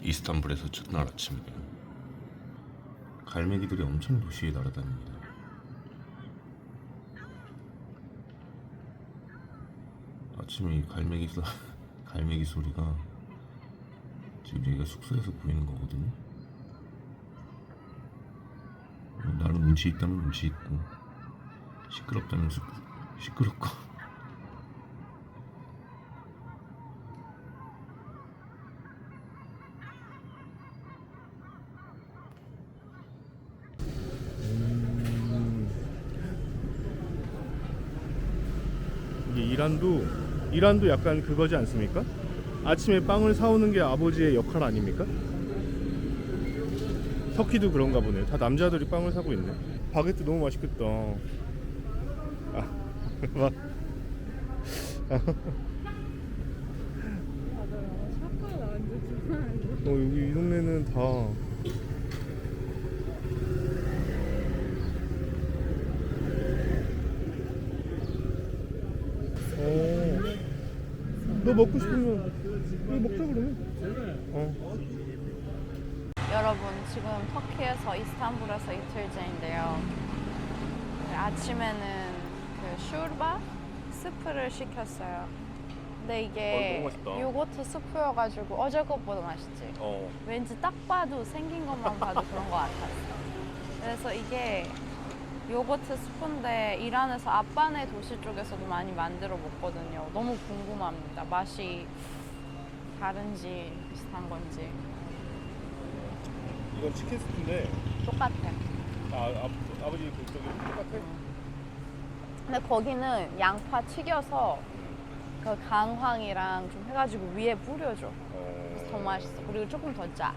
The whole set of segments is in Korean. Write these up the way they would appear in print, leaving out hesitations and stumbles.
이스탄불에서 첫날 아침이네요. 갈매기들이 엄청 도시에 날아다닙니다. 아침에 이 갈매기 소리가 지금 여기가 숙소에서 보이는 거거든요. 나는 운치 있다면 운치 있고, 시끄럽다면 시끄럽고. 이게 이란도 약간 그거지 않습니까? 아침에 빵을 사오는 게 아버지의 역할 아닙니까? 터키도 그런가 보네. 다 남자들이 빵을 사고 있네. 바게트 너무 맛있겠다. 막 여기 이 동네는 다 너 먹고 싶으면 이거 먹자 그러면. 여러분, 지금 터키에서 이스탄불에서 이틀째인데요. 아침에는 그 슈르바 스프를 시켰어요. 근데 이게 너무 맛있다. 요거트 스프여가지고 어제 것보다 맛있지? 왠지 딱 봐도 생긴 것만 봐도 그런 것 같았어. 그래서 이게 요거트 스프인데 이란에서 아빠네 도시 쪽에서도 많이 만들어 먹거든요. 너무 궁금합니다. 맛이 다른지 비슷한 건지. 이건 치킨 스프인데 똑같아. 아버지 그쪽이 똑같아? 근데 거기는 양파 튀겨서 그 강황이랑 좀 해가지고 위에 뿌려줘. 그래서 더 맛있어. 그리고 조금 더 짜.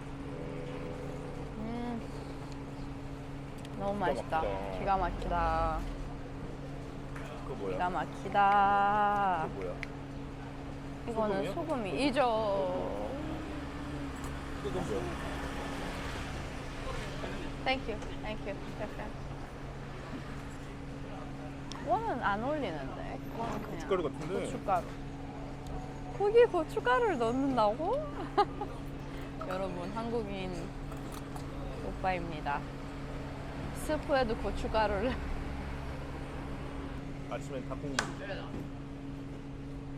너무 맛있다. 막히다. 기가 막히다. 그거 뭐야? 기가 막히다. 그거 뭐야? 이거는 소금이죠. 그거 뭐야? Thank you. Thank you. Perfect. 그거는 안 어울리는데. 그거는 그냥 고춧가루 같은데? 고춧가루. 거기에 고춧가루를 넣는다고? 여러분, 한국인 오빠입니다. 스프에도 고춧가루를. 아침엔 닭국물.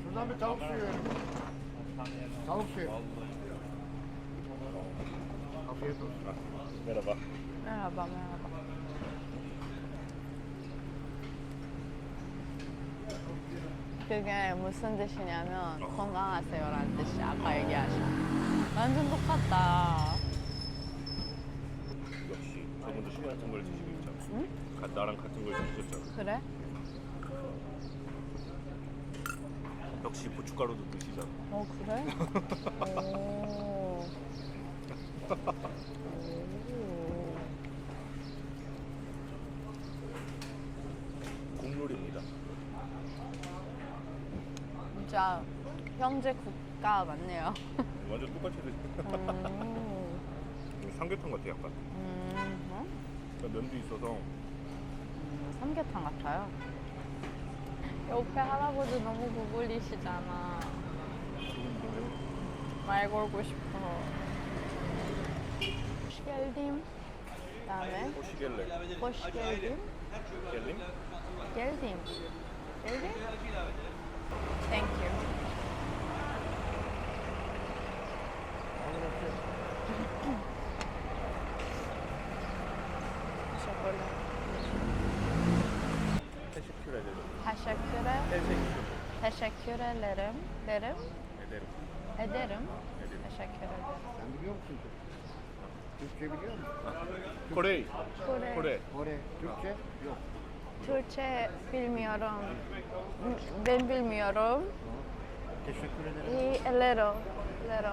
그다음에 작업실. 내려봐. 메라바. 그게 무슨 뜻이냐면 건강하세요라는 뜻이 아까 얘기하신. 완전 똑같다. 역시 저분도 슈 같은 걸 드시고 있잖아. 응? 나랑 같은 걸 드셨잖아. 그래? 역시 고춧가루도 드시잖아. 그래? 오. 국룰입니다. 진짜 형제 국가 맞네요. 완전 똑같이 드시. 삼계탕 같아 약간. 면도 있어서. 삼계탕 같아요. 옆에 할아버지 너무 부글리시잖아. 말 걸고 싶어. 호시겔딤. 그다음에 호시겔레. 호시겔딤. 겔림? 겔딤. 겔딤? Thank you. Teşekkür ederim. Ederim. Teşekkür ederim. Sen biliyor musun? Türkçe biliyor musun? 코레이. Kore. 코레. Kore. Türkçe? Yok. Türkçe bilmiyorum. Ben bilmiyorum. Teşekkür ederim. Lero. Nasıl?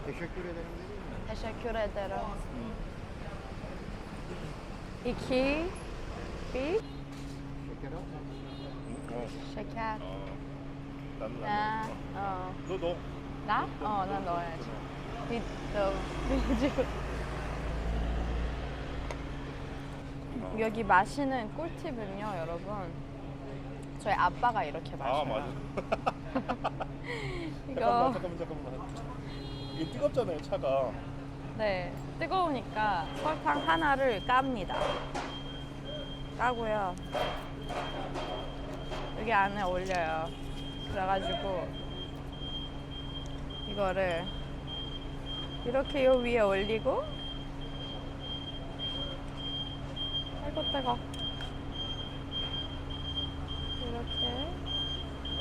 Teşekkür ederim dedi mi? Teşekkür ederim. İki. Bir. Şeker al. Şeker. 나는 나. 안 넣어. 너. 나? 나 넣어야지. 비주. 여기 마시는 꿀팁은요, 여러분. 저희 아빠가 이렇게 마셔요. 아 맞아. 이거 잠깐만. 이게 뜨겁잖아요, 차가. 네, 뜨거우니까 설탕 하나를 깝니다. 까고요. 여기 안에 올려요. 그래가지고 이거를 이렇게 요 위에 올리고, 아이고 뜨거. 이렇게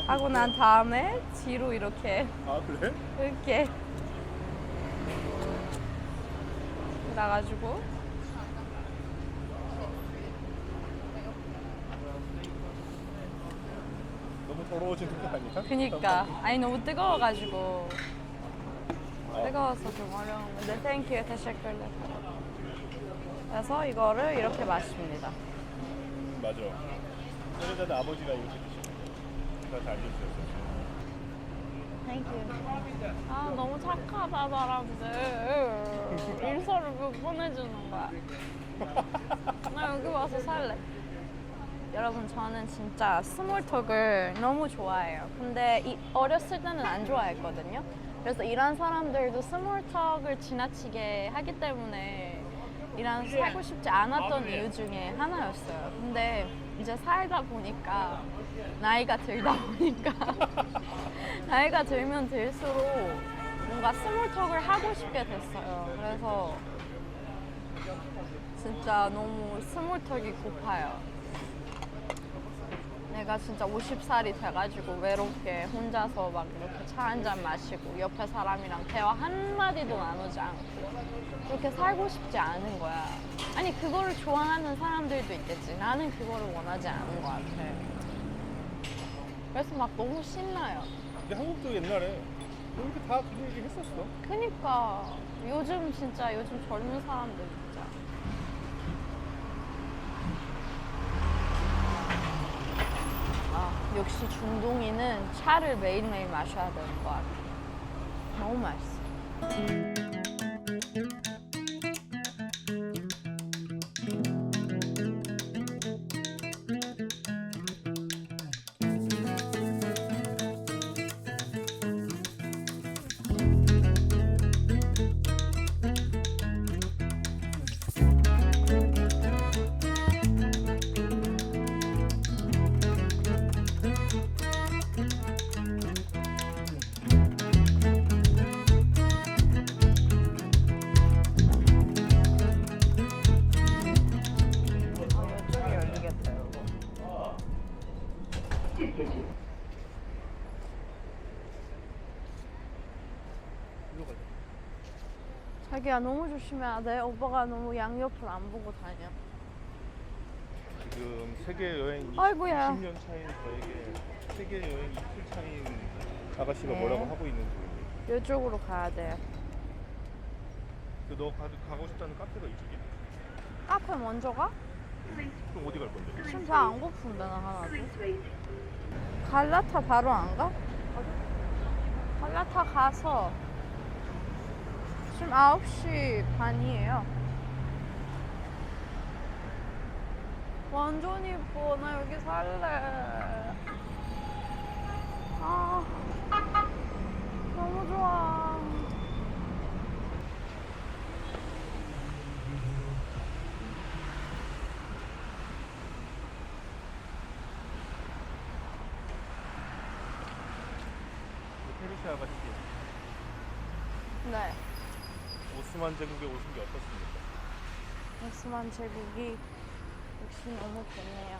하고 난 다음에 뒤로 이렇게 아, 그래? 이렇게 그래가지고 너무 더러워지는 거 아니야? 그니까 아니 너무 뜨거워가지고 뜨거워서 좀 어려운데 땡큐 대시클레. 그래서 이거를 이렇게 마십니다. 맞아. 세레자드 아버지가 이렇게 드시는 거. 다 알려주셨어요. 땡큐. 아 너무 착하다 사람들. 인사를 몇 번 해주는 거야. 나 여기 와서 살래. 여러분 저는 진짜 스몰톡을 너무 좋아해요. 근데 어렸을 때는 안 좋아했거든요. 그래서 이란 사람들도 스몰톡을 지나치게 하기 때문에 이란에서 살고 싶지 않았던 이유 중에 하나였어요. 근데 이제 살다 보니까 나이가 들다 보니까 나이가 들면 들수록 뭔가 스몰톡을 하고 싶게 됐어요. 그래서 진짜 너무 스몰톡이 고파요. 내가 진짜 50살이 돼가지고 외롭게 혼자서 막 이렇게 차 한 잔 마시고 옆에 사람이랑 대화 한마디도 나누지 않고 그렇게 살고 싶지 않은 거야. 아니 그거를 좋아하는 사람들도 있겠지. 나는 그거를 원하지 않은 것 같아. 그래서 막 너무 신나요. 근데 한국도 옛날에 이렇게 다 그 얘기 했었어. 그니까 요즘 진짜 요즘 젊은 사람들 진짜 역시 중동인은 차를 매일매일 마셔야 되는 것 같아. 너무 맛있어. 이쪽이 열리겠다, 이거. 자기야 너무 조심해야 돼. 오빠가 너무 양옆을 안 보고 다녀. 지금 세계 여행 아이고야. 20년 차인 저에게 세계 여행 이틀 차인 아가씨가 네. 뭐라고 하고 있는 중인데. 이쪽으로 가야 돼. 너 가고 싶다는 카페가 이쪽이야? 카페 먼저 가? 그럼 어디 갈 건데? 지금 잘 안 고픈데 나 하나도. 갈라타 바로 안 가? 갈라타 가서 지금 9시 반이에요. 완전 이뻐. 나 여기 살래. 아, 너무 좋아. 페르시아 아가씨 네. 오스만 제국에 오신 게 어떻습니까? 오스만 제국이 역시 너무 좋네요.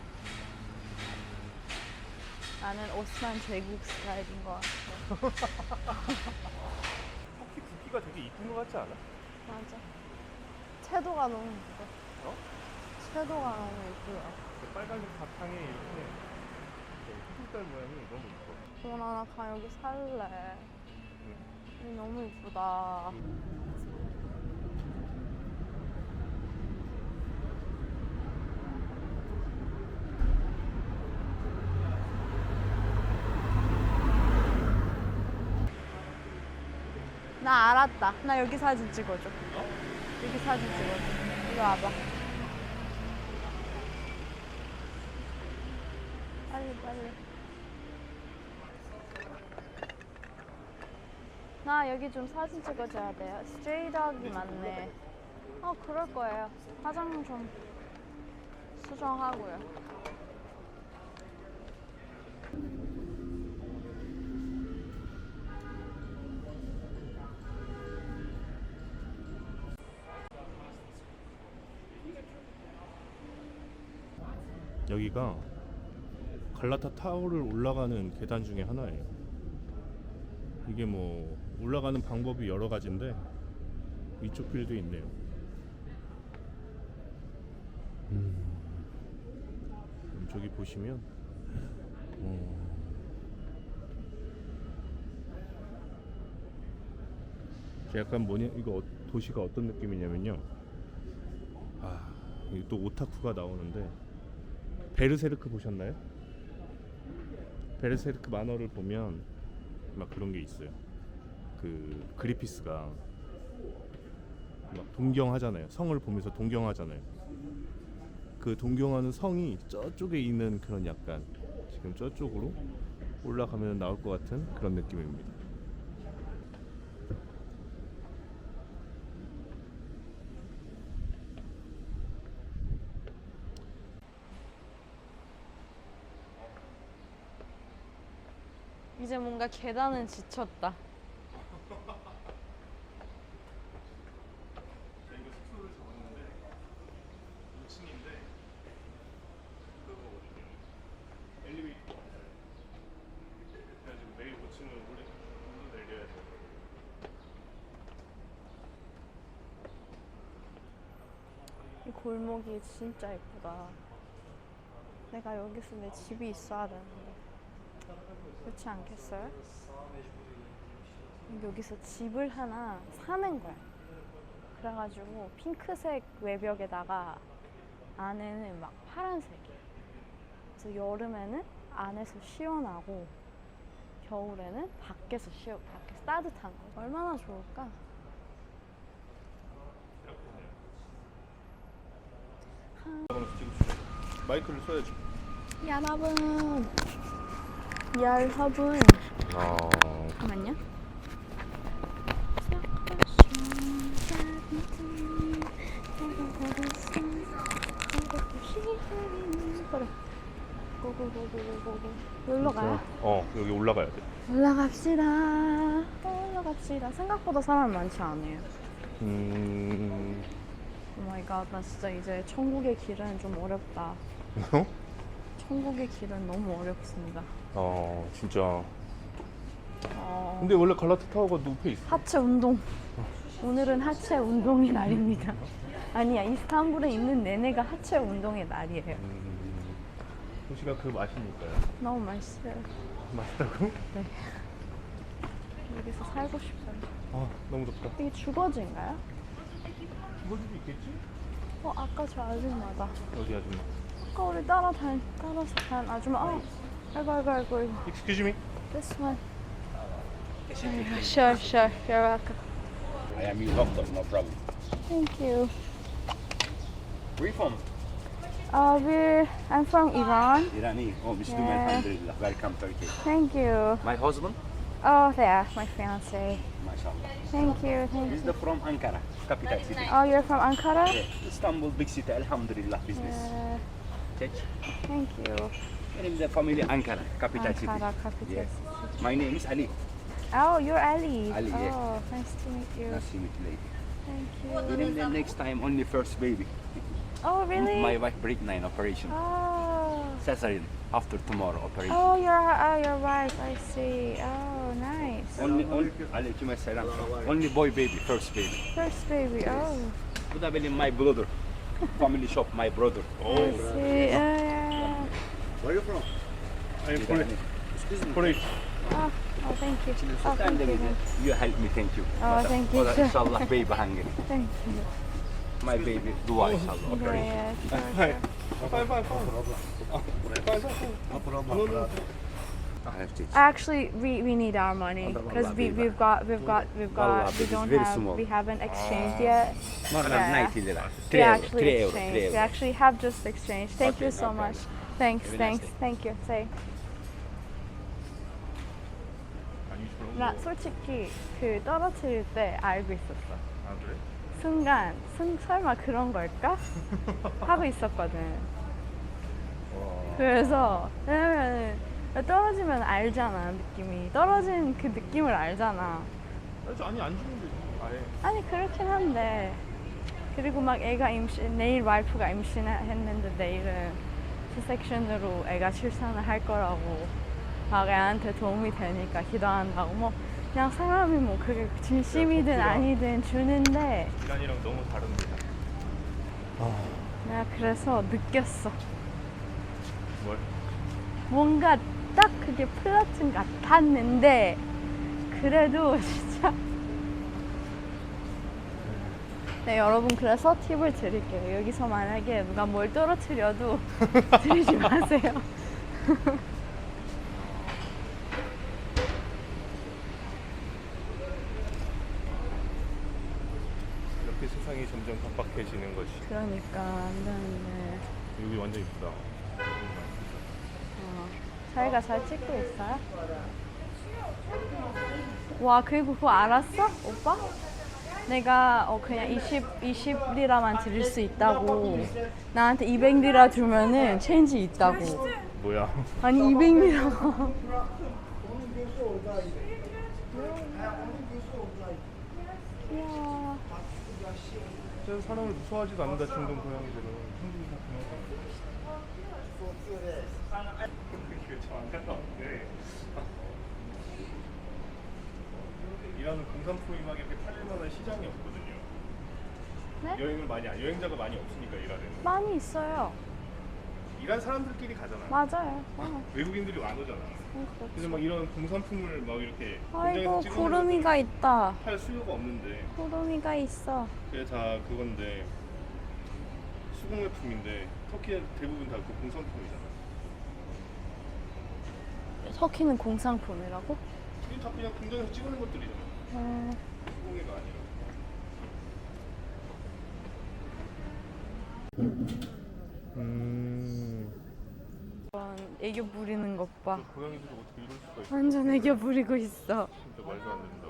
나는 오스만 제국 스타일인 것 같아. 터키 국기가 되게 이쁜 것 같지 않아? 맞아. 태도가 너무 예뻐. 어? 태도가 너무 예뻐요. 그 빨간색 바탕에 이렇게 흑색깔 모양이 너무 이뻐. 나 여기 살래. 여기 너무 예쁘다. 나 알았다. 나 여기 사진 찍어줘. 여기 사진 찍어줘. 이리 와봐. 빨리 빨리. 나 여기 좀 사진 찍어줘야 돼요. 스트레이트하기 많네. 그럴 거예요. 화장 좀 수정하고요. 여기가 갈라타 타워를 올라가는 계단 중에 하나예요. 이게 뭐 올라가는 방법이 여러 가지인데 위쪽 길도 있네요. 저기 보시면 약간 뭐냐, 이거 도시가 어떤 느낌이냐면요. 여기 또 오타쿠가 나오는데, 베르세르크 보셨나요? 베르세르크 만화를 보면 막 그런 게 있어요. 그 그리피스가 막 동경하잖아요. 성을 보면서 동경하잖아요. 그 동경하는 성이 저쪽에 있는 그런, 약간 지금 저쪽으로 올라가면 나올 것 같은 그런 느낌입니다. 이제 뭔가 계단은 지쳤다. 저희가 숙소를 잡았는데 5층인데 그거거든요. 엘리베이터가 없어요. 그래가지고 매일 5층을 오르내려야 돼요. 이 골목이 진짜 예쁘다. 내가 여기서 내 집이 있어야 되는데 그렇지 않겠어요? 여기서 집을 하나 사는 거야. 그래가지고 핑크색 외벽에다가 안에는 막 파란색이야. 그래서 여름에는 안에서 시원하고 겨울에는 밖에서 따뜻한 거. 얼마나 좋을까? 마이크를 써야지. 여러분, 여러분. 잠깐만요. 그래. 고고고고고고. 여기로 가요? 여기 올라가야 돼. 올라갑시다. 올라갑시다. 생각보다 사람 많지 않아요. 오 마이 갓, 나 진짜 이제 천국의 길은 좀 어렵다. 천국의 길은 너무 어렵습니다. 진짜. 근데 원래 갈라타 타워가 높에 있어. 하체 운동. 오늘은 하체 운동의 날입니다. 아니야, 이스탄불에 있는 내내가 하체 운동의 날이에요. 도시가 그 맛이니까요. 너무 맛있어요. 맛있다고? 네. 여기서 살고 싶어요. 너무 덥다. 이게 주거지인가요? 주거지도 있겠지? 아까 저 아줌마다. 어디 아줌마? 아까 우리 따라서 간 아줌마. 아이고. Excuse me? This one. Sure. You're welcome. I am your doctor, no problem. Thank you. Where you from? I'm from Iran. Irani. Oh, Muslim, Yeah. alhamdulillah. Welcome, Turkey. Thank you. My husband? Oh, there, my fiance. MashaAllah. Thank you. He's from Ankara, capital city. Oh, you're from Ankara? Yeah. Istanbul, big city, alhamdulillah, business. Check. Thank you. And the family Ankara, capital city. Ankara, capital Yes. city. My name is Ali. Oh, you're Ali. Ali, yeah. Oh, nice to meet you. Nice to meet you, lady. Thank you. And then next time, only first baby. Oh, really? My wife pregnant operation. Oh. Cesarean after tomorrow operation. Oh, you're right. I see. Oh, nice. Only, alaykum assalam. Only boy baby, first baby. First baby. Oh. Bu da benim my brother. Family shop, my brother. I see. Yeah. Where are you from? I'm Excuse me. Korea. Oh, thank you. Oh, Sultan thank you. Deniz. You help me, thank you. Oh, thank you. O da inşallah baby hungry. Thank you. My baby, dua inşallah. Yeah, Operation. yeah, sure. I have to. Actually, we need our money because we don't very have small. we haven't exchanged yet. Normal Yeah. 90 lira. We 3 euro, actually 3 euro, exchanged. 3 We euro. actually have just exchanged. Thank Okay, you so no much. problem. Thanks, Have a nice thanks, day. thank you. Say. 나 솔직히 그 떨어뜨릴 때 알고 있었어. 아 그래? 순간 설마 그런 걸까? 하고 있었거든. 와. 그래서 왜냐면 떨어지면 알잖아 느낌이. 떨어진 그 느낌을 알잖아. 아니 안 주면 되지. 아예. 아니 그렇긴 한데 그리고 막 애가 내일 와이프가 임신했는데 내일은 C섹션으로 애가 출산을 할 거라고 막 애한테 도움이 되니까 기도한다고 뭐 그냥 사람이 뭐 그게 진심이든 아니든 주는데 인간이랑 너무 다른데. 내가 그래서 느꼈어. 뭘? 뭔가 딱 그게 플러팅 같았는데 그래도 진짜 네 여러분 그래서 팁을 드릴게요. 여기서 만약에 누가 뭘 떨어뜨려도 들이지 마세요. 이렇게 세상이 점점 각박해지는 것이. 그러니까 안 되는데 여기 완전 이쁘다. 자기가 잘 찍고 있어요? 와 그리고 그거 알았어? 오빠? 내가 그냥 20리라만 드릴 수 있다고 나한테 200리라 주면은 체인지 있다고. 뭐야? 아니 200리라가 이야 저 사람을 무서워하지도 않는다 중동 고양이들은. 이게 참 안타까운데 이라는 공산품이 막 이렇게 팔릴 만한 시장이 없거든요. 네? 여행자가 많이 없으니까 이란에는. 많이 있어요. 이란 사람들끼리 가잖아. 맞아요. 외국인들이 안 오잖아. 근데 막 이런 공산품을 막 이렇게 아이고 공장에서 찍어내서 구름이가 있다. 팔 수요가 없는데 구름이가 있어. 그게 다 그건데 수공예품인데 터키에 대부분 다 그 공산품이잖아. 터키는 공산품이라고? 이게 다 그냥 공장에서 찍어낸 것들이잖아. 수공예가 아니라. 그런 애교 부리는 것 봐. 고양이들이 어떻게 이럴 수가 있어? 완전 애교 부리고 있어. 진짜 말도 안 된다.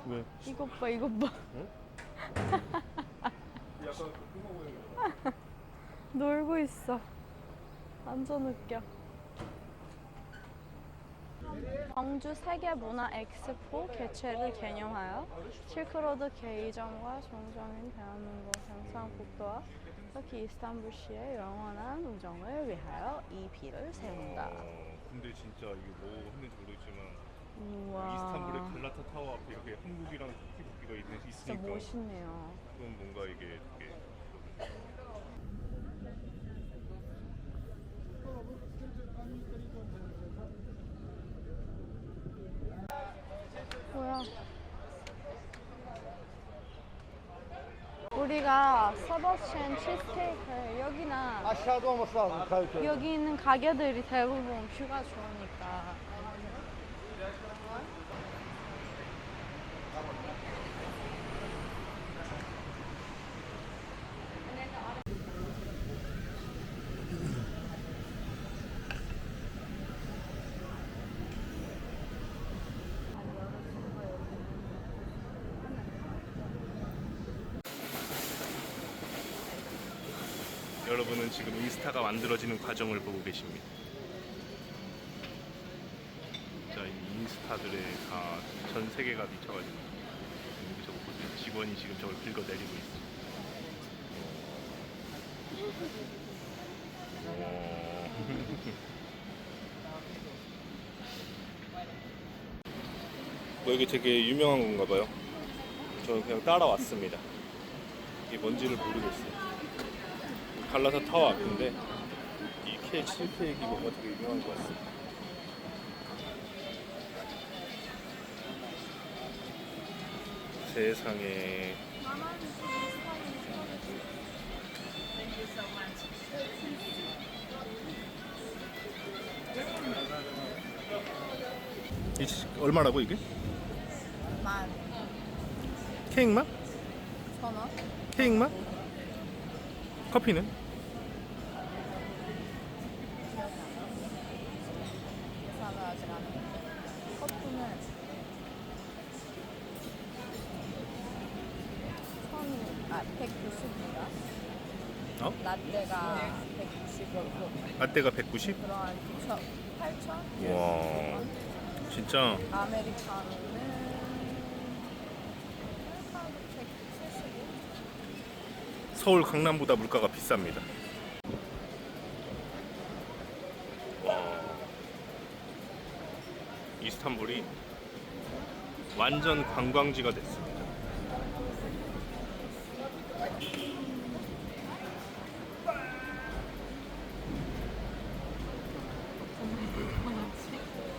왜? 이것 봐, 이것 봐. 약간 흑마 고양이잖아. 놀고 있어. 완전 웃겨. 광주 세계문화 엑스포 개최를 개념하여 실크로드 K점과 종점인 대한민국 경상북도와 터키 이스탄불시의 영원한 우정을 위하여 이 비를 세운다. 근데 진짜 이게 뭐 했는지 모르겠지만 우와. 이스탄불의 갈라타 타워 앞에 이렇게 한국이랑 터키 국기가 진짜 있으니까 멋있네요. 그건 뭔가 이게 되게 뭐야? 우리가 서버스챈 치즈케이크 여기나 Aşağıda olması lazım kalite. 여기 있는 가게들이 대부분 뷰가 좋으니까. 여러분은 지금 인스타가 만들어지는 과정을 보고 계십니다. 자, 이 인스타들의 다 전 세계가 미쳐가지고 저거 보세요. 직원이 지금 저걸 긁어내리고 있어. 뭐 여기 되게 유명한 건가 봐요. 저는 그냥 따라왔습니다. 이게 뭔지를 모르겠어요. 갈라타 타워 앞인데 이 치즈케이크 뭔가 되게 유명한 것 같습니다. 세상에. 얼마라고 이게? 만 케이크 맛? 1,000원? 케이크 맛? 커피는? 계산을 아직 안 190인가? 어? 라떼가 190. 라떼가 190? 그럼 9천, 8천? 와, 진짜 아메리카노는 175? 서울 강남보다 물가가 비쌉니다. 와, 이스탄불이 완전 관광지가 됐습니다.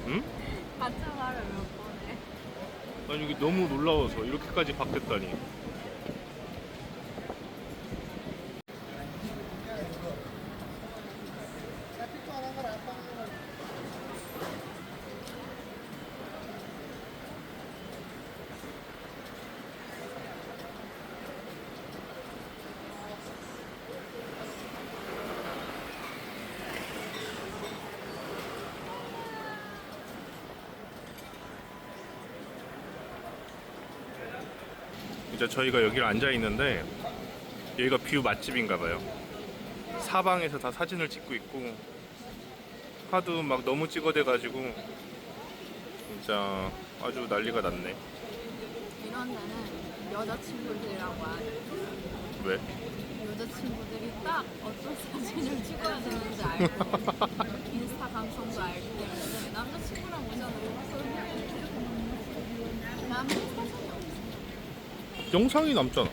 응? 같은 말을 몇 번 해? 아니 이게 너무 놀라워서 이렇게까지 바뀌었다니. 이제 저희가 여기를 앉아 있는데 여기가 뷰 맛집인가 봐요. 사방에서 다 사진을 찍고 있고 하도 막 너무 찍어대가지고 진짜 아주 난리가 났네. 이런 데는 여자친구들이랑 와야 돼. 왜? 여자친구들이 딱 어떤 사진을 찍어야 되는지 알고 인스타 감성도 알기 때문에 남자친구랑 오잖아요. 남의 사진이 없어. 영상이 남잖아.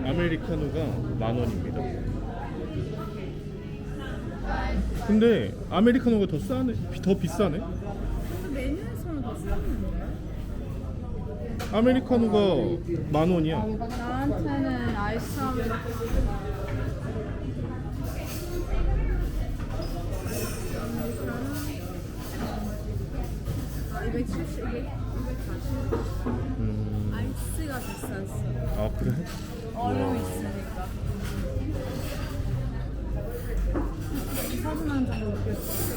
아메리카노가 10,000원입니다. 근데 아메리카노가 더 싸네, 더 비싸네. 메뉴에서는 더 쌌는데? 아메리카노가 10,000원이야. 나한테는 아이스 아메리카노 270, 240. 아이스가 비쌌어. 아 그래? 얼음 있으니까. 사진 한 장 먹겠어.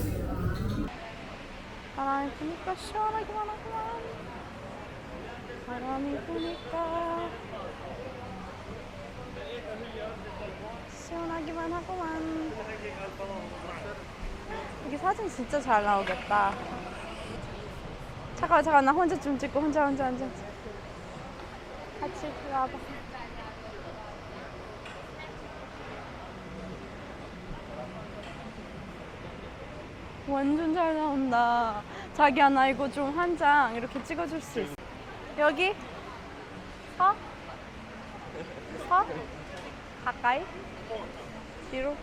바람이 부니까 시원하기만 하구만. 바람이 부니까 시원하기만 하구만. 여기 사진 진짜 잘 나오겠다. 잠깐 나 혼자 좀 찍고 혼자 같이 와봐. 완전 잘 나온다. 자기야 나 이거 좀 한 장 이렇게 찍어줄 수 있어? 여기? 서? 가까이? 뒤로?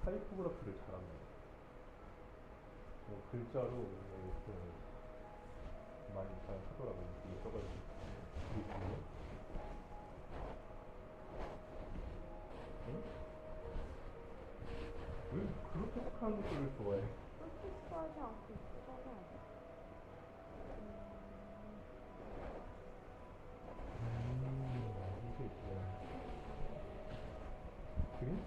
타이포그래피를 잘합니다. 글자로 이렇게 많이 잘 하더라고요. 이게 써가지고 응? 왜 그렇게 착한 것들을 좋아해? 하지 않고 있어. 이게 있구나. 그림?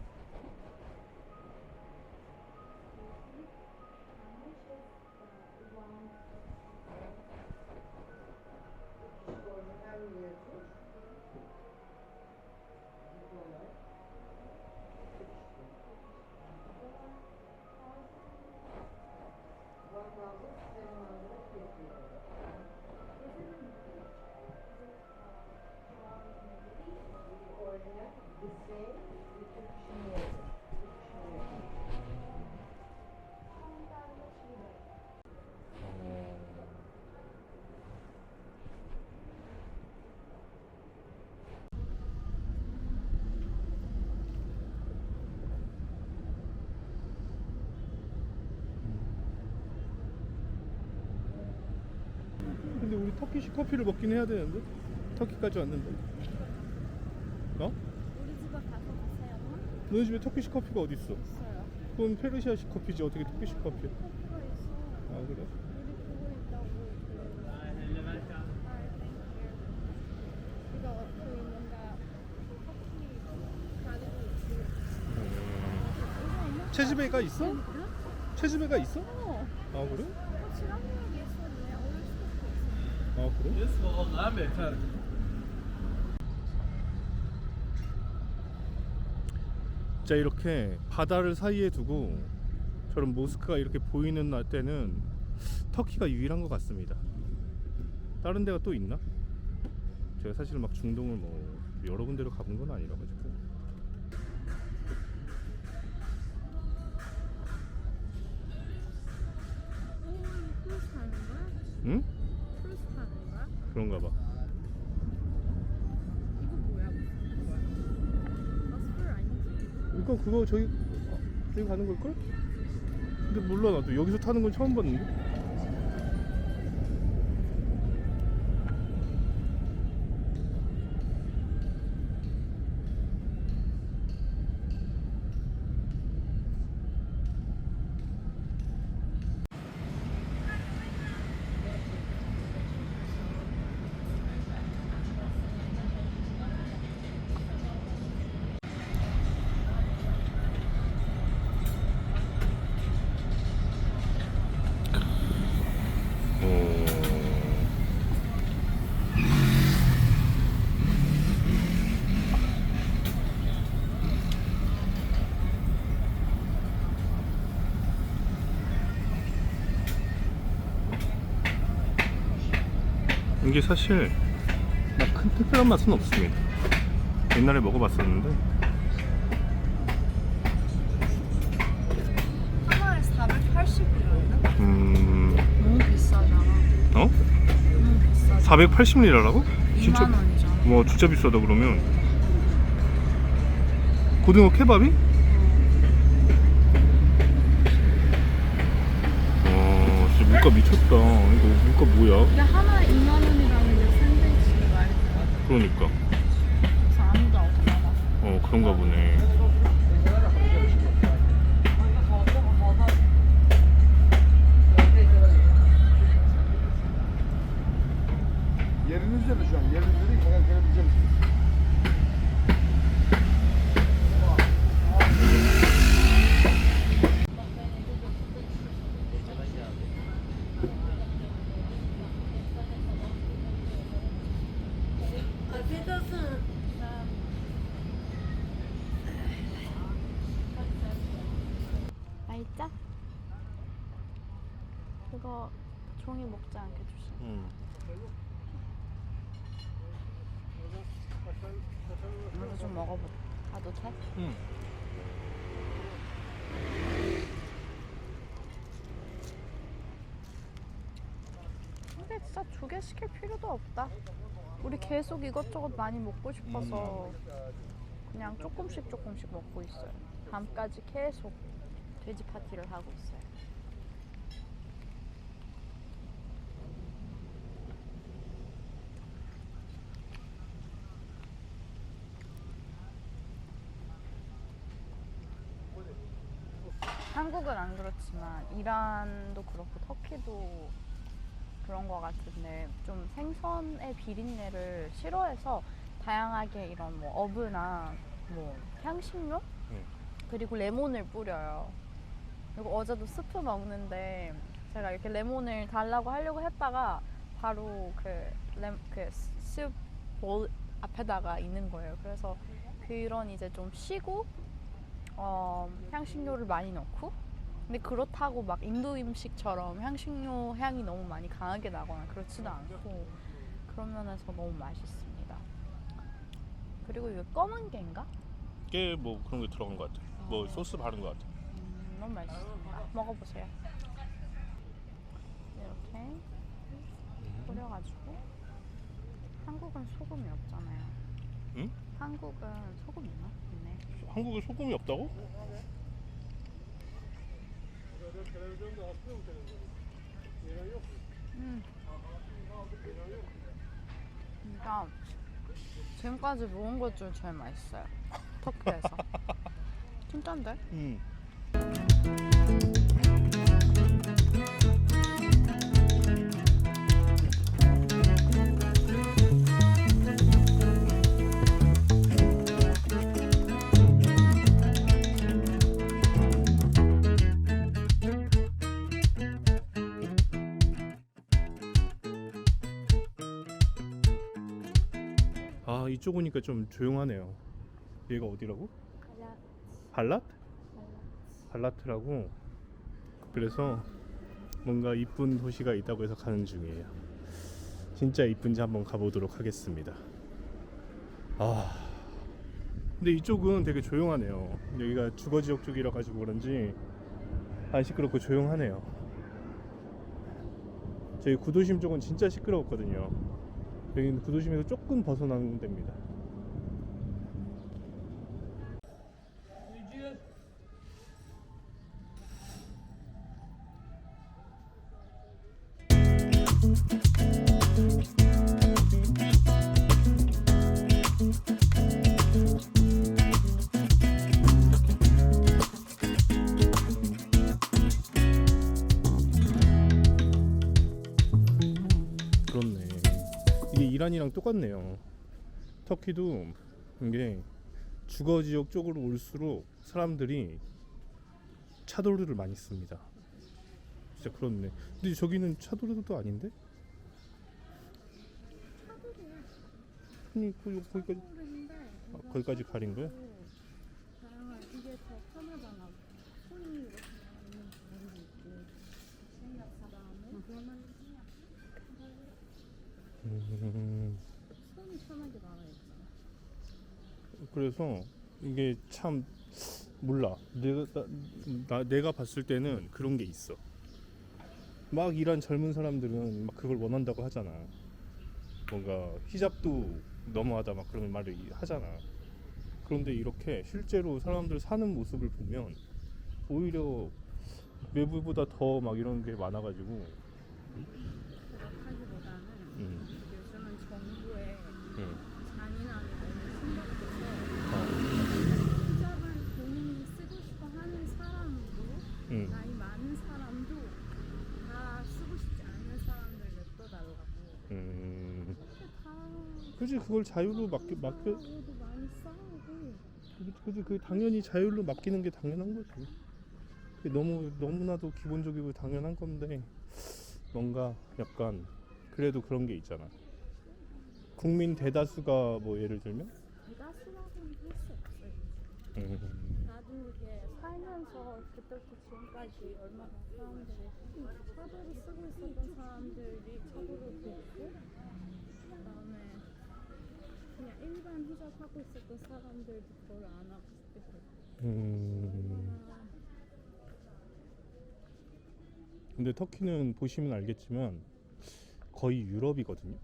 터키식 커피를 먹긴 해야 되는데 터키까지 왔는데. 어? 우리 집에 가서 드세요. 너희 집에 터키식 커피가 어디 있어? 있어요. 그건 페르시아식 커피지 어떻게 터키식 커피야? 커피가 있어. 아 그래? 우리 그거 있다고. 이거 뭔가 터키 가지고 체즈베가 있어? 체즈베가 있어? 어. 아 그래? 지난번에 있었네. 어렸을 때도 있어. 아 그래? 자 이렇게 바다를 사이에 두고 저런 모스크가 이렇게 보이는 날 때는 터키가 유일한 것 같습니다. 다른 데가 또 있나? 제가 사실 막 중동을 뭐 여러 군데로 가본 건 아니라 가지고. 크루즈 타는 거야? 응? 크루즈 타는 거야? 그런가 봐. 이거 뭐야? 마스크 아니지? 이거 그거 저기 가는 걸걸? 근데 몰라 나도 여기서 타는 건 처음 봤는데. 이게 사실 막 큰 특별한 맛은 없습니다. 옛날에 먹어봤었는데 하나에 480이라는데? 너무 비싸잖아. 어? 너무 비싸. 480리라라고? 2만 원이잖아. 와 진짜 비싸다 그러면. 고등어 케밥이? 와 진짜 물가 미쳤다. 이거 물가 뭐야? 이게 하나에 2만 원이라는 게 샌드위치 말이야. 그러니까 그래서 아무도 안 먹어. 그런가 보네. Yerinizde mi şu an? Yerinizde değil fakat gelebilecek misiniz? 맛있죠? 그거 종이 먹지 않게 조심. 먼저 좀 먹어봐도 돼? 근데 진짜 2개 시킬 필요도 없다. 우리 계속 이것저것 많이 먹고 싶어서 그냥 조금씩 먹고 있어요. 밤까지 계속 돼지 파티를 하고 있어요. 한국은 안 그렇지만 이란도 그렇고 터키도 그런 것 같은데 좀 생선의 비린내를 싫어해서 다양하게 이런 뭐 어부나 뭐 향신료 그리고 레몬을 뿌려요. 그리고 어제도 스프 먹는데 제가 이렇게 레몬을 달라고 하려고 했다가 바로 그 스프 앞에다가 있는 거예요. 그래서 그런 이제 좀 시고 향신료를 많이 넣고 근데 그렇다고 막 인도 음식처럼 향신료 향이 너무 많이 강하게 나거나 그렇지도 않고 그런 면에서 너무 맛있습니다. 그리고 이거 검은 게인가? 꽤 뭐 그런 게 들어간 것 같아. 뭐 소스 바른 것 같아. 너무 맛있습니다. 먹어보세요. 이렇게 뿌려가지고 한국은 소금이 없잖아요. 응? 한국은 소금 있나? 있네. 한국에 소금이 없다고? 그러니까 지금까지 먹은 것 중 제일 맛있어요. 터키에서. 진짠데? 아 이쪽 오니까 좀 조용하네요. 얘가 어디라고? 발랏? 발라트라고. 그래서 뭔가 이쁜 도시가 있다고 해서 가는 중이에요. 진짜 이쁜지 한번 가보도록 하겠습니다. 아 근데 이쪽은 되게 조용하네요. 여기가 주거지역 쪽이라 가지고 그런지 안 시끄럽고 조용하네요. 저희 구도심 쪽은 진짜 시끄러웠거든요. 여기는 구도심에서 조금 벗어나는 데입니다. 그렇네. 이게 이란이랑 똑같네요. 터키도 이게 주거지역 쪽으로 올수록 사람들이 차도로를 많이 씁니다. 진짜 그렇네. 근데 저기는 차도로도 아닌데? 아니 거기까지 거기까지 가린 거야? 이게 더 편하잖아. 손이 이렇게 있는 부분도 있고 생각 사람은 그러면 손이 편하게 나와 있잖아. 그래서 이게 참 몰라. 내가 봤을 때는 그런 게 있어. 막 이란 젊은 사람들은 막 그걸 원한다고 하잖아. 뭔가 히잡도 너무하다 막 그런 말을 하잖아. 그런데 이렇게 실제로 사람들 사는 모습을 보면 오히려 외부보다 더 막 이런 게 많아가지고. 그렇다기보다는 요즘은 정부의 잔인함이 너무 심각해서 히잡을 본인이 쓰고 싶어 하는 사람도 나이 많은 사람도 다 쓰고 싶지 않은 사람들 냅둬달라고. 그지 그걸 자유로 맡겨 싸우고도 많이 싸우고. 그지 그 당연히 자유로 맡기는 게 당연한 거지. 그게 너무나도 기본적이고 당연한 건데 뭔가 약간 그래도 그런 게 있잖아. 국민 대다수가 뭐 예를 들면 대다수라고는 할 수 없어요. 나도 이게 살면서 그때부터 지금까지 얼마나 사람들이 차도를 쓰고 있었던 사람들이 차도를 듣고 그다음에 그냥 일반 히잡 하고 있었던 사람들도 그걸 안 하고 있었고. 근데 터키는 보시면 알겠지만 거의 유럽이거든요.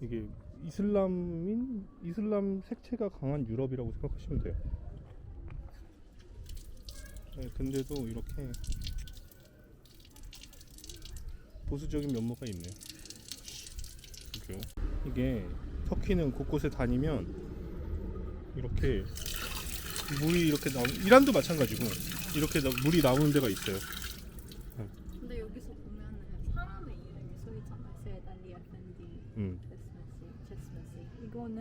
이게 이슬람 색채가 강한 유럽이라고 생각하시면 돼요. 네, 근데도 이렇게 보수적인 면모가 있네요. 그죠? 이게 터키는 곳곳에 다니면 이렇게 물이 이렇게 이란도 마찬가지고 이렇게 물이 나오는 데가 있어요. 근데 여기서 보면은 사람의 이름이 써있잖아요. 세달리 에펜디, 체스메시. 이거는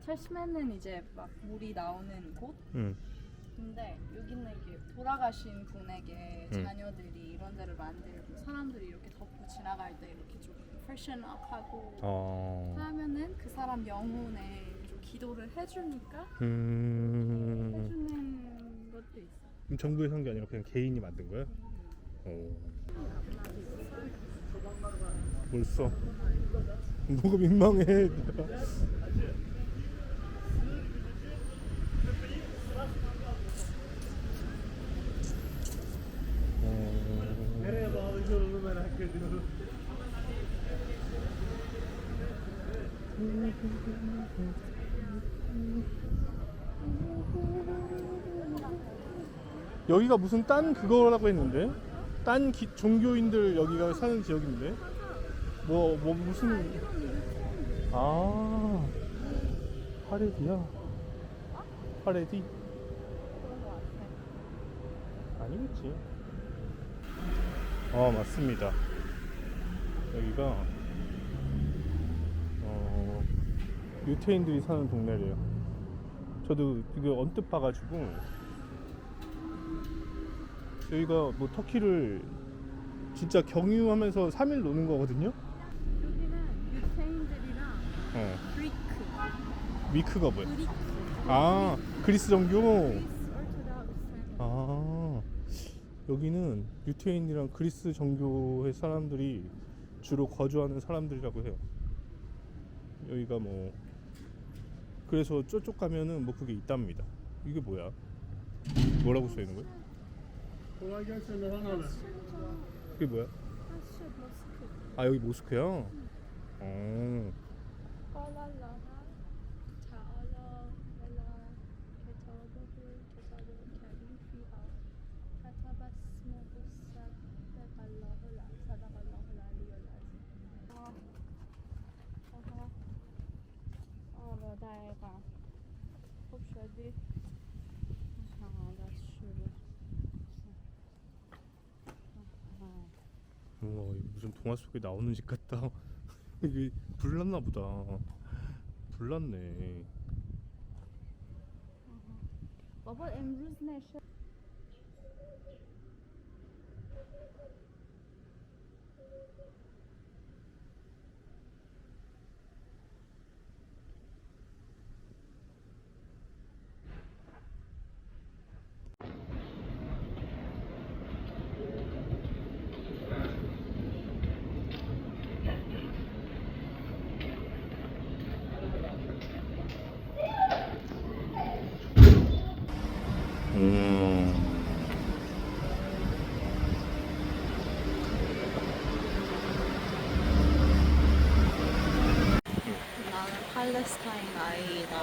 체스메는 이제 막 물이 나오는 곳. 근데 여기는 이게 돌아가신 분에게 자녀들이 이런 데를 만들고 사람들이 이렇게 덮고 지나갈 때 이렇게 좀 패션업하고 하면은 그 사람 영혼에 좀 기도를 해주니까 해주는 것도 있어. 그럼 정부에서 한 게 아니라 그냥 개인이 만든 거야? 벌써 뭐가 민망해. 여기가 무슨 딴 그거라고 했는데 딴 종교인들 여기가 사는 지역인데 뭐 무슨 파레디야? 파레디? 아니겠지. 맞습니다. 여기가 유태인들이 사는 동네래요. 저도 되게 언뜻 봐가지고 여기가 뭐 터키를 진짜 경유하면서 3일 노는 거거든요. 여기는 유태인들이랑 그리크, 위크가 뭐야? 그리크, 그리스 정교. 그리스 orthodox. 여기는 유태인이랑 그리스 정교의 사람들이 주로 거주하는 사람들이라고 해요. 여기가 뭐 그래서 저쪽 가면은 뭐 그게 있답니다. 이게 뭐야? 뭐라고 써 있는 거야? Kolay gelsin Nurhan abi. 그게 뭐야? 하슈 머스크. 여기 모스크야? qalalaha ta'ala wala kitabahu kitabun karim fiha kataba ismuhu sadaqallahu al-aliyyul azim. آره دقیقا خوب شدی دست شروع 무슨 동화 속에 나오는 집 같다. 이게 불났나 보다. 불났네. بابا امروز نشه 나는 팔레스타인 아이다.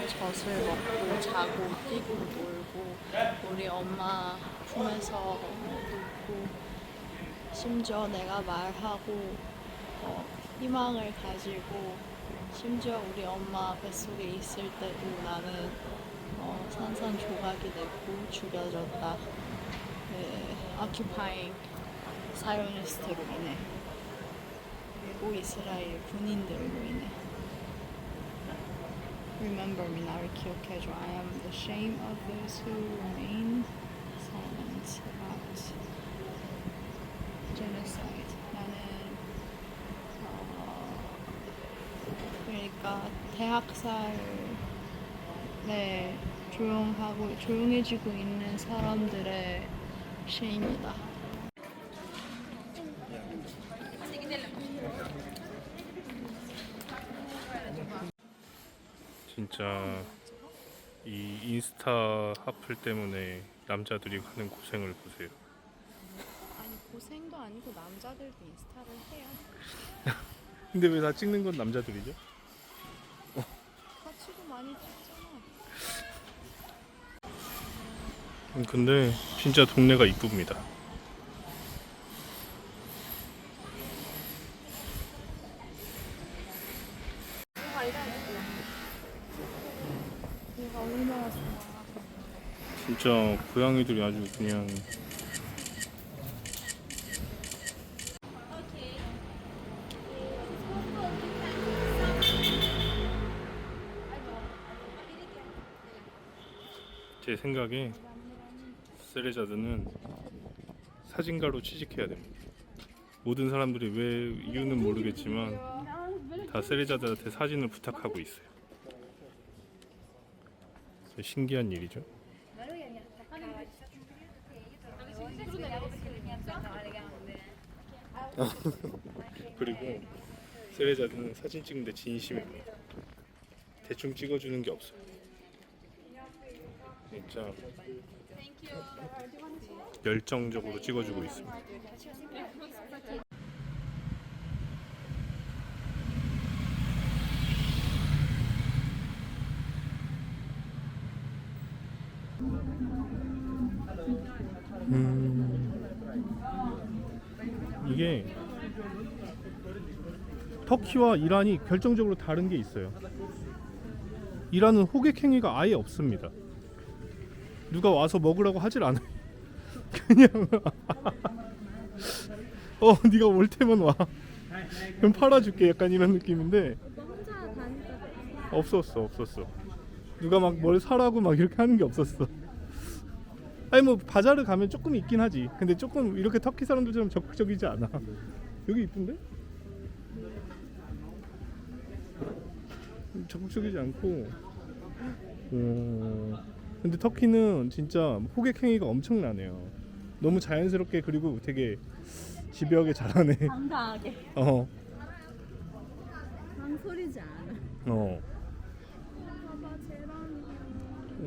젖을 먹고 자고 뛰고 놀고 우리 엄마 품에서 눕고 심지어 내가 말하고 희망을 가지고 심지어 우리 엄마 뱃속에 있을 때도 나는 산산조각이 되고 죽여졌다. occupying 사이오니스트로 인해 그리고 이스라엘 군인들로 인해. Remember me, 나를 기억해줘. I am the shame of those who remain silent about genocide. 나는 그러니까 대학살에 조용해지고 있는 사람들의 shame이다. 진짜 이 인스타 하플 때문에 남자들이 하는 고생을 보세요. 아니 고생도 아니고 남자들도 인스타를 해요. 근데 왜 다 찍는 건 남자들이죠? 같이도 많이 찍잖아. 근데 진짜 동네가 이쁩니다. 내가 얼마나 좋아. 진짜 고양이들이 아주 그냥 제 생각에 세레자드는 사진가로 취직해야 됩니다. 모든 사람들이 왜 이유는 모르겠지만 다 세레자드한테 사진을 부탁하고 있어요. 신기한 일이죠. 그리고 세레자드는 사진 찍는데 진심입니다. 대충 찍어주는 게 없어요. 진짜 열정적으로 찍어주고 있습니다. 이게 터키와 이란이 결정적으로 다른 게 있어요. 이란은 호객 행위가 아예 없습니다. 누가 와서 먹으라고 하질 않아요. 그냥 네가 올 테면 와. 그럼 팔아줄게. 약간 이런 느낌인데 오빠 혼자 다니까 없었어. 누가 막 뭘 사라고 막 이렇게 하는 게 없었어. 아니 뭐 바자르 가면 조금 있긴 하지. 근데 조금 이렇게 터키 사람들처럼 적극적이지 않아. 여기 이쁜데? 적극적이지 않고. 근데 터키는 진짜 호객 행위가 엄청나네요. 너무 자연스럽게 그리고 되게 집요하게 잘하네. 당당하게 망설이지 않아. 봐봐 쟤랑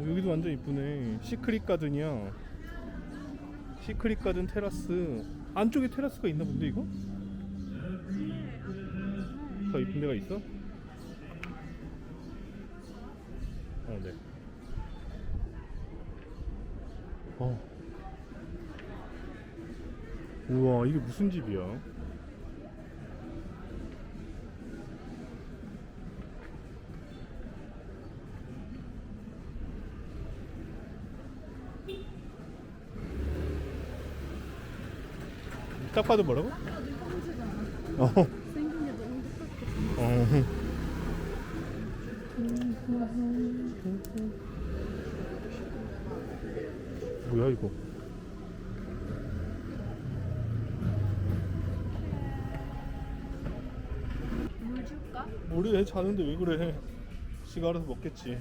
여기도 완전 이쁘네. 시크릿 가든이야. 시크릿 가든 테라스. 안쪽에 테라스가 있나 본데 이거? 더 이쁜 데가 있어? 네. 우와, 이게 무슨 집이야? 딱 봐도 뭐라고? 생긴 게 너무 똑같아. 뭐야 이거? 물 줄까? 우리 애 자는데 왜 그래? 지가 알아서 먹겠지.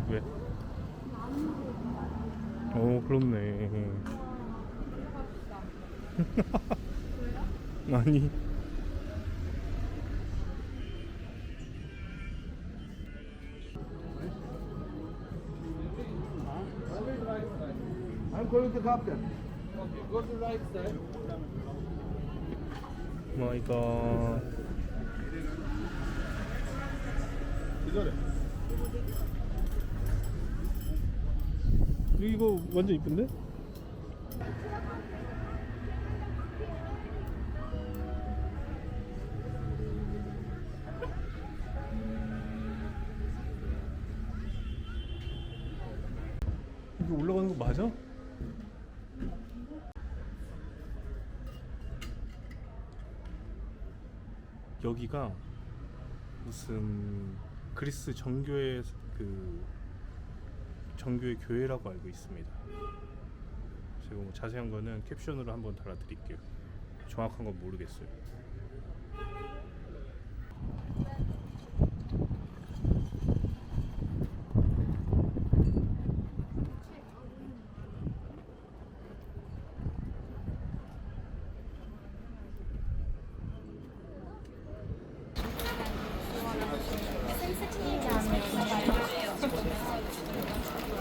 왜? 그렇네. 아니. I'm going to captain. Okay, go to right side. 마이 갓. 이거 완전 이쁜데? 이거 올라가는 거 맞아? 여기가 무슨 그리스 정교회 정교회 교회라고 알고 있습니다. 제가 뭐 자세한 거는 캡션으로 한번 달아드릴게요. 정확한 건 모르겠어요.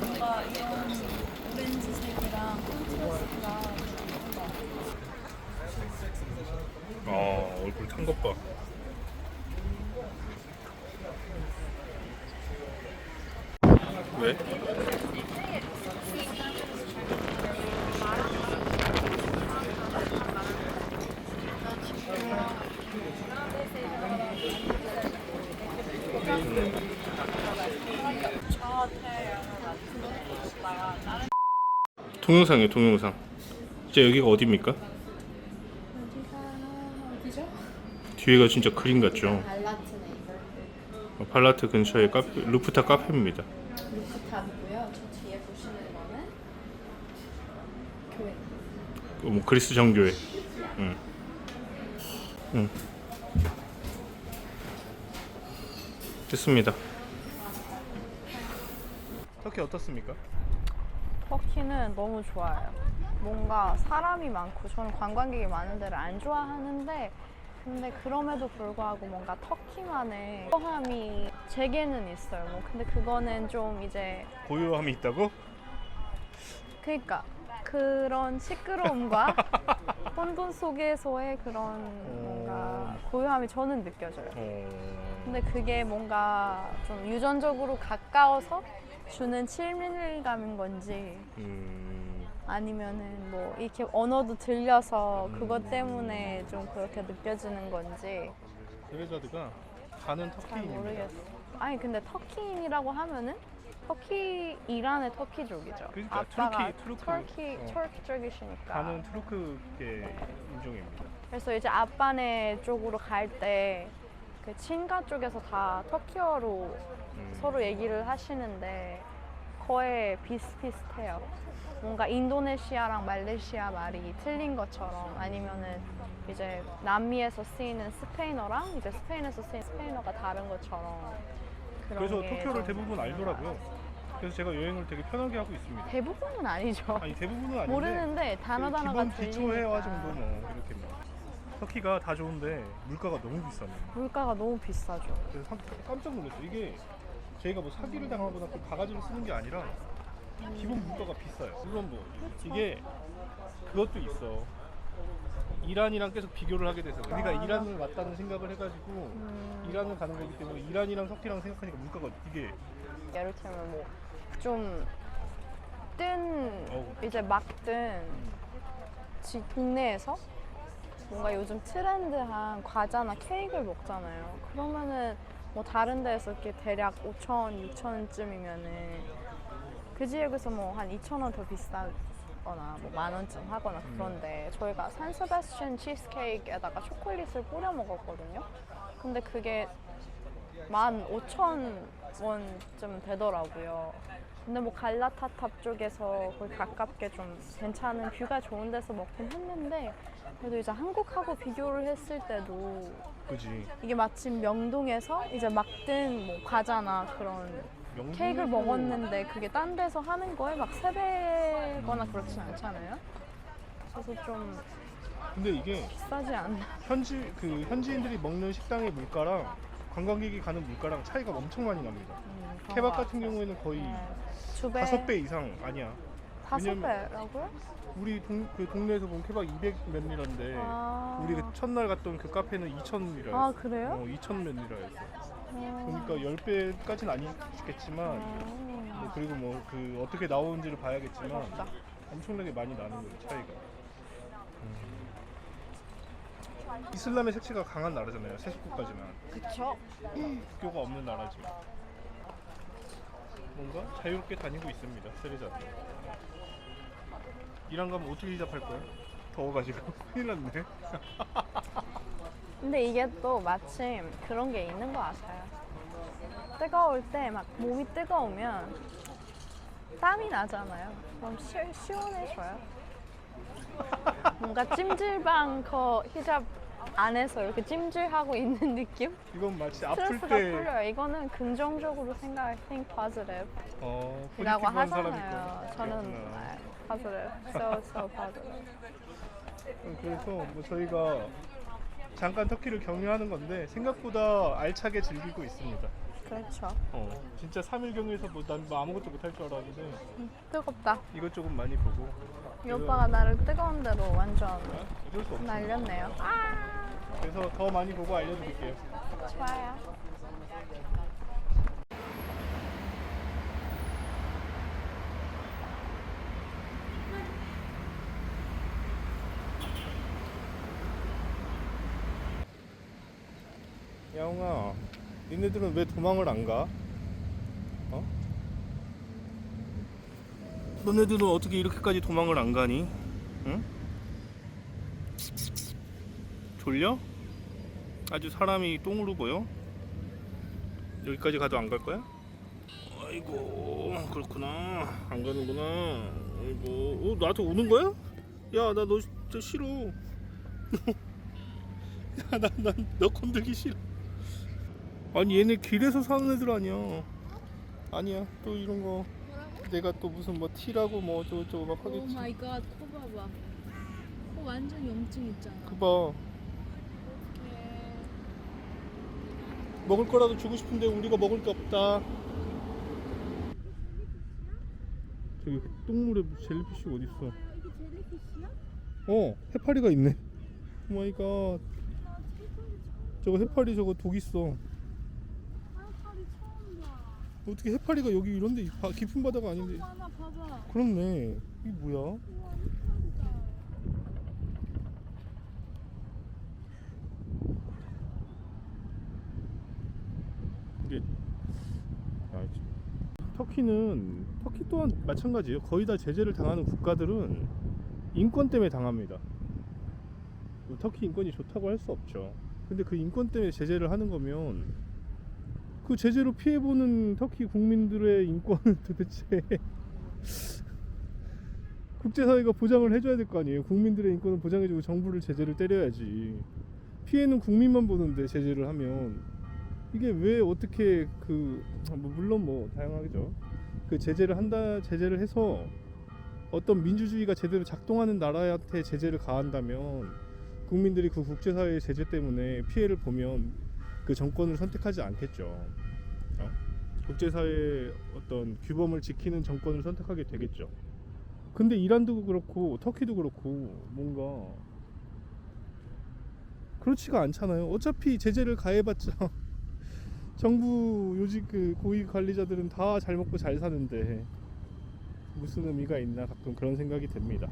뭔가 이런 오렌지색이랑 콘트라스트가 얼굴 탄 것 봐. 왜? 동영상이에요, 동영상. 진짜 여기가 어디입니까? 어디죠? 뒤에가 진짜 그림 같죠? 발라트네. 팔라트 근처에 카페, 루프탑 카페입니다. 루프탑이고요. 저 뒤에 보시는 거는 교회. 뭐 그리스 정교회. 응. 됐습니다. 터키 어떻습니까? 터키는 너무 좋아요. 뭔가 사람이 많고 저는 관광객이 많은 데를 안 좋아하는데 근데 그럼에도 불구하고 뭔가 터키만의 고요함이 제게는 있어요. 뭐 근데 그거는 좀 이제 고요함이 있다고? 그러니까 그런 시끄러움과 혼돈 속에서의 그런 뭔가 고요함이 저는 느껴져요. 근데 그게 뭔가 좀 유전적으로 가까워서 주는 친밀감인 건지 아니면은 뭐 이렇게 언어도 들려서 그것 때문에 좀 그렇게 느껴지는 건지 세레자드가 가는 잘 터키인입니다. 모르겠어. 아니 근데 터키인이라고 하면은 터키 이란의 터키족이죠. 그러니까 아빠가 투르크. 터키족이시니까. 가는 투르크계 인종입니다. 그래서 이제 아빠네 쪽으로 갈 때 그 친가 쪽에서 다 터키어로 서로 얘기를 하시는데 거의 비슷비슷해요. 뭔가 인도네시아랑 말레이시아 말이 틀린 것처럼 아니면은 이제 남미에서 쓰이는 스페인어랑 이제 스페인에서 쓰이는 스페인어가 다른 것처럼 그런 그래서 게 터키어를 좀 대부분 있는 알더라고요. 것 같아요. 그래서 제가 여행을 되게 편하게 하고 있습니다. 대부분은 아니죠. 아니 대부분은 아닌데 모르는데 단어가 기본 기초회화 들리니까 정도 뭐 이렇게 뭐. 터키가 다 좋은데 물가가 너무 비싸네요. 물가가 너무 비싸죠. 그래서 깜짝 놀랐어요. 이게 저희가 뭐 사기를 당하거나 그 바가지를 쓰는 게 아니라 기본 물가가 비싸요. 물론 뭐 이게 그것도 있어. 이란이랑 계속 비교를 하게 돼서 우리가 이란을 왔다는 생각을 해가지고 이란을 가는 거기 때문에 이란이랑 터키랑 생각하니까 물가가 이게 예를 들면 뭐 좀 뜬 이제 막 뜬 동네에서 뭔가 요즘 트렌드한 과자나 케이크를 먹잖아요. 그러면은 뭐 다른 데에서 이렇게 대략 5,000, 6,000원쯤이면은 그 지역에서 뭐 한 2,000원 더 비싸거나 뭐 10,000원쯤 하거나 그런데 저희가 산세바스찬 치즈케이크에다가 초콜릿을 뿌려 먹었거든요. 근데 그게 15,000원쯤 되더라고요. 근데 뭐 갈라타탑 쪽에서 거기 가깝게 좀 괜찮은 뷰가 좋은 데서 먹긴 했는데 그래도 이제 한국하고 비교를 했을 때도 그지. 이게 마침 명동에서 이제 막 뜬 뭐 과자나 그런 케이크를 먹었는데 그게 딴 데서 하는 거에 막 3배거나 그렇진 않잖아요. 그래서 좀 근데 이게 비싸지 않나. 현지인들이 먹는 식당의 물가랑 관광객이 가는 물가랑 차이가 엄청 많이 납니다. 케밥 같은 경우에는 거의 2배, 5배 이상 아니야. 5배라고요? 우리 그 동네에서 본 케밥 200 몇 리라인데 우리 그 첫날 갔던 그 카페는 2,000 리라였어. 아 그래요? 2,000 몇 리라였어. 그러니까 10배까지는 아니겠지만 뭐 그리고 뭐 그 어떻게 나오는지를 봐야겠지만 엄청나게 많이 나는 거예요 차이가. 이슬람의 색채가 강한 나라잖아요. 세속국가지만 그쵸? 국교가 없는 나라지만 뭔가 자유롭게 다니고 있습니다. 세레자드. 이란 가면 어떻게 히잡할 거야? 더워가지고 큰일 났네. 근데 이게 또 마침 그런 게 있는 것 같아요. 뜨거울 때 막 몸이 뜨거우면 땀이 나잖아요. 그럼 시원해져요. 뭔가 찜질방 히잡 안에서 이렇게 찜질하고 있는 느낌? 이건 마치 아플 스트레스가 때 풀려요. 이거는 긍정적으로 생각해. think positive 포지티브한 이라고 사람일 하잖아요. 거야. 저는 그렇구나. positive. so positive. 그래서 뭐 저희가 잠깐 터키를 경유하는 건데 생각보다 알차게 즐기고 있습니다. 그렇죠. 진짜 3일 경유해서 난 아무것도 못할 줄 알았는데 뜨겁다. 이것저것 많이 보고. 이 오빠가 나를 뜨거운 데로 완전 어쩔 수 없어. 날렸네요. 그래서 더 많이 보고 알려드릴게요. 좋아요. 야옹아, 니네들은 왜 도망을 안 가? 너네들은 어떻게 이렇게까지 도망을 안 가니? 응? 졸려? 아주 사람이 똥으로 보여? 여기까지 가도 안 갈 거야? 아이고 그렇구나 안 가는구나. 아이고 나한테 오는 거야? 야 나 너 진짜 싫어. 야 난 너 건들기 싫어. 아니 얘네 길에서 사는 애들 아니야. 아니야. 또 이런 거 내가 또 무슨 뭐 티라고 뭐 어쩌고저쩌고 막 오 하겠지. 마이 갓, 코 봐봐. 코 완전 염증 있잖아. 그봐. 먹을 거라도 주고 싶은데 우리가 먹을 게 없다. 저기 똥물에 젤리피쉬 어디 있어? 이게 젤리피쉬야? 해파리가 있네. 오 마이 갓. 저거 해파리 저거 독 있어. 해파리 처음 봐. 어떻게 해파리가 여기 이런데 깊은 바다가 아닌데. 하나 봐봐. 그렇네. 이게 뭐야? 우와, 해파리다. 이게 터키 또한 마찬가지예요. 거의 다 제재를 당하는 국가들은 인권 때문에 당합니다. 터키 인권이 좋다고 할 수 없죠. 근데 그 인권 때문에 제재를 하는 거면 그 제재로 피해보는 터키 국민들의 인권은 도대체 국제사회가 보장을 해줘야 될 거 아니에요. 국민들의 인권을 보장해주고 정부를 제재를 때려야지. 피해는 국민만 보는데 제재를 하면 이게 왜 어떻게 물론 뭐 다양하겠죠. 그 제재를 해서 어떤 민주주의가 제대로 작동하는 나라한테 제재를 가한다면 국민들이 그 국제사회의 제재 때문에 피해를 보면 그 정권을 선택하지 않겠죠. 국제사회의 어떤 규범을 지키는 정권을 선택하게 되겠죠. 근데 이란도 그렇고 터키도 그렇고 뭔가 그렇지가 않잖아요. 어차피 제재를 가해봤자 정부 요직 그 고위 관리자들은 다 잘 먹고 잘 사는데 무슨 의미가 있나 가끔 그런 생각이 듭니다.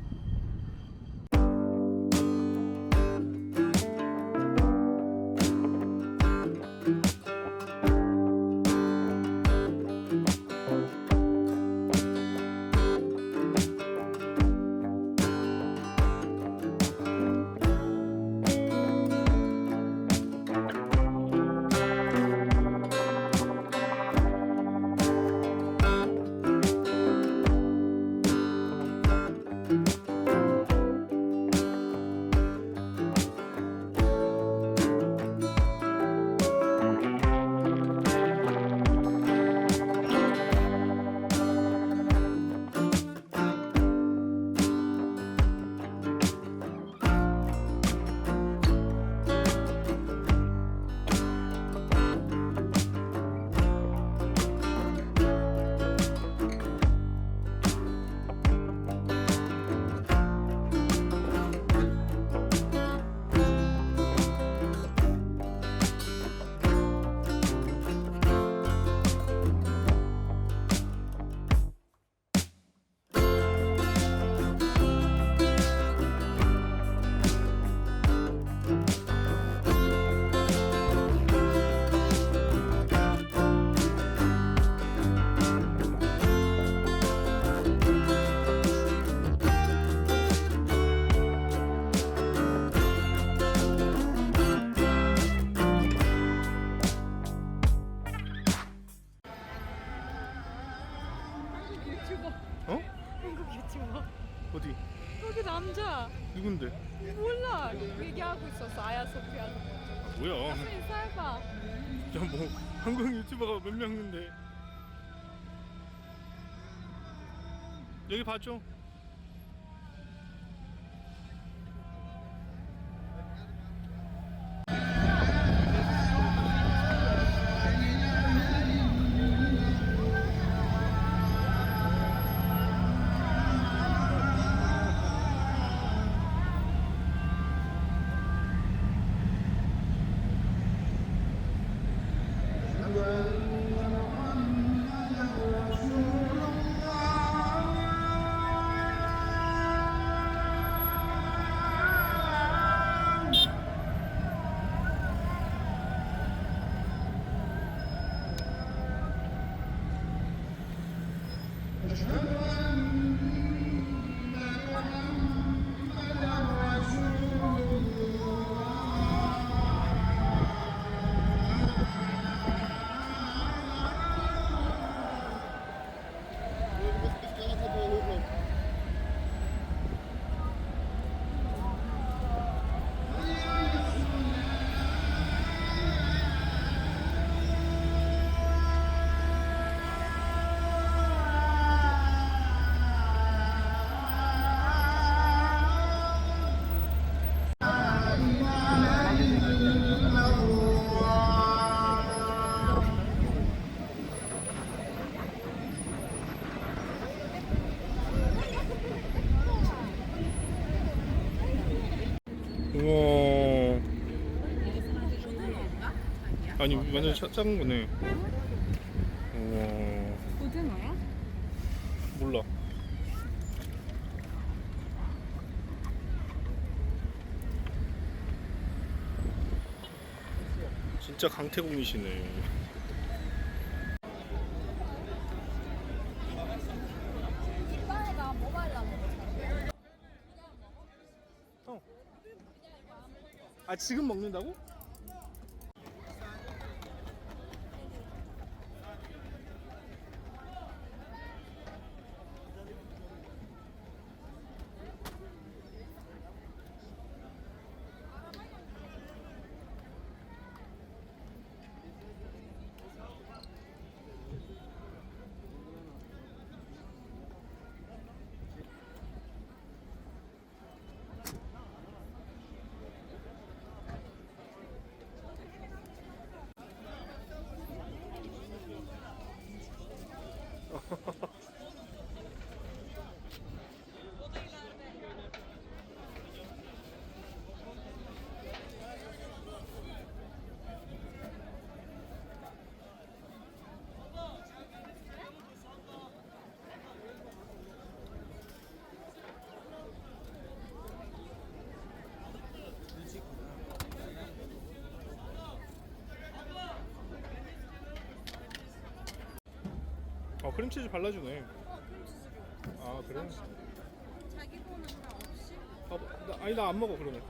어디? 거기 남자 누군데? 몰라 얘기하고 있었어 아야소피아 뭐야? 사진 살봐 진짜 뭐 한국 유튜버가 몇 명인데 여기 봐줘. 우와. 아니 완전 작은 거네. 우와. 고등어야? 몰라. 진짜 강태공이시네. 아 지금 먹는다고? 크림치즈 발라주네. 아 그래? 자기 거는 다 없이? 아니 나 안 먹어 그러면.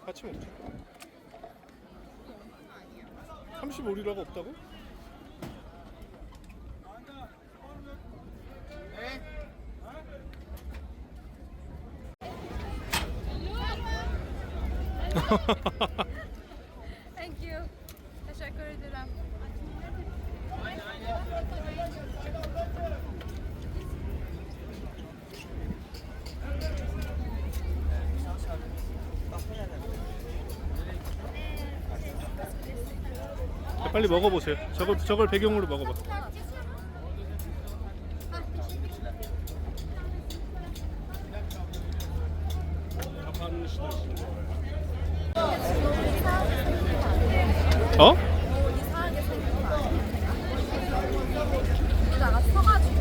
같이 먹자. 35리라가 없다고? Thank you. Teşekkür ederim. 빨리 먹어보세요. 저걸 배경으로 먹어봐. 어? 이상하게 생긴 거 아니야? 여기다가 서가지고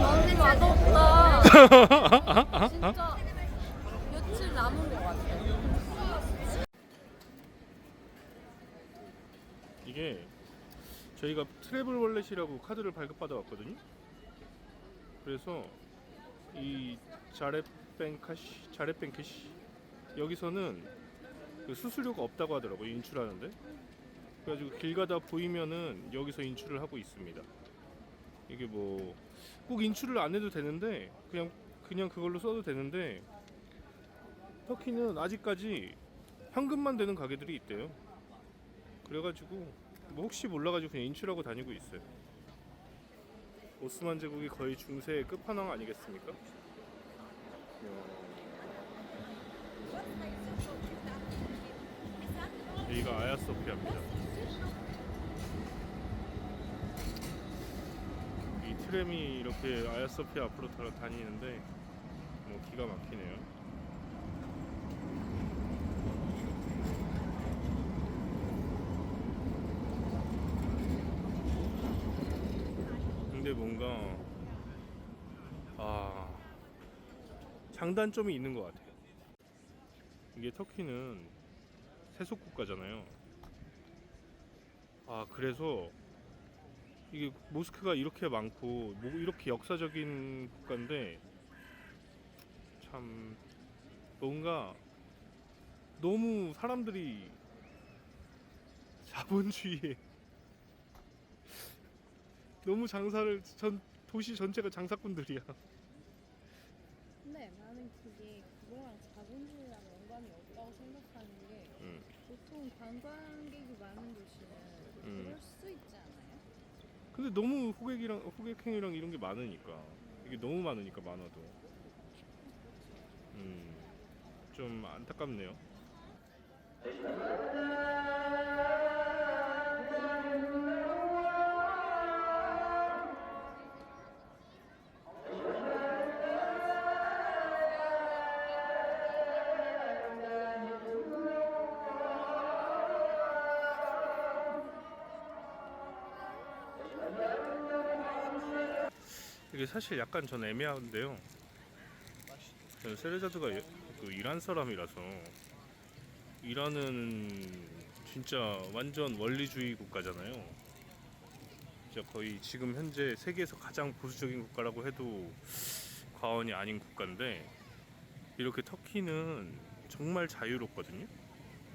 언니 맛없다. 진짜 며칠 남은 것 같아. 이게 저희가 트래블 월렛이라고 카드를 발급받아 왔거든요. 그래서 이 자렛뱅카시 여기서는 그 수수료가 없다고 하더라고요. 인출하는데. 그래가지고 길 가다 보이면은 여기서 인출을 하고 있습니다. 이게 뭐 꼭 인출을 안 해도 되는데 그냥 그걸로 써도 되는데 터키는 아직까지 현금만 되는 가게들이 있대요. 그래가지고 뭐 혹시 몰라가지고 그냥 인출하고 다니고 있어요. 오스만 제국이 거의 중세의 끝판왕 아니겠습니까? 여기가 아야소피아입니다. 이 트램이 이렇게 아야소피아 앞으로 다니는데 뭐 기가 막히네요. 근데 뭔가 장단점이 있는 것 같아요. 이게 터키는 세속 국가잖아요. 그래서 이게 모스크가 이렇게 많고 이렇게 역사적인 국가인데 참 뭔가 너무 사람들이 자본주의에 너무 장사를 도시 전체가 장사꾼들이야. 근데 나는 그거랑 자본주의랑 연관이 없다고 생각하는 게 보통 관광객이 많은 도시는 그럴 수 있지 않아요? 근데 너무 호객행위랑 이런 게 많으니까 이게 너무 많으니까 많아도 좀 안타깝네요. 이게 사실 약간 전 애매한데요. 저는 세르자드가 그 이란 사람이라서, 이란은 진짜 완전 원리주의 국가잖아요. 진짜 거의 지금 현재 세계에서 가장 보수적인 국가라고 해도 과언이 아닌 국가인데, 이렇게 터키는 정말 자유롭거든요.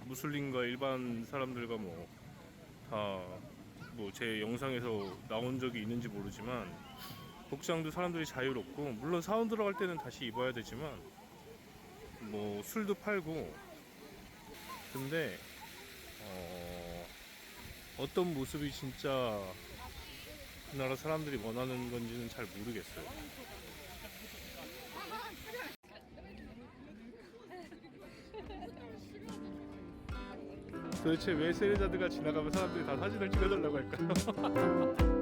무슬림과 일반 사람들과 뭐 다 뭐 제 영상에서 나온 적이 있는지 모르지만 복장도 사람들이 자유롭고, 물론 사원 들어갈 때는 다시 입어야 되지만 뭐 술도 팔고. 근데 어떤 모습이 진짜 그 나라 사람들이 원하는 건지는 잘 모르겠어요. 도대체 왜 세르자드가 지나가면 사람들이 다 사진을 찍어달라고 할까요?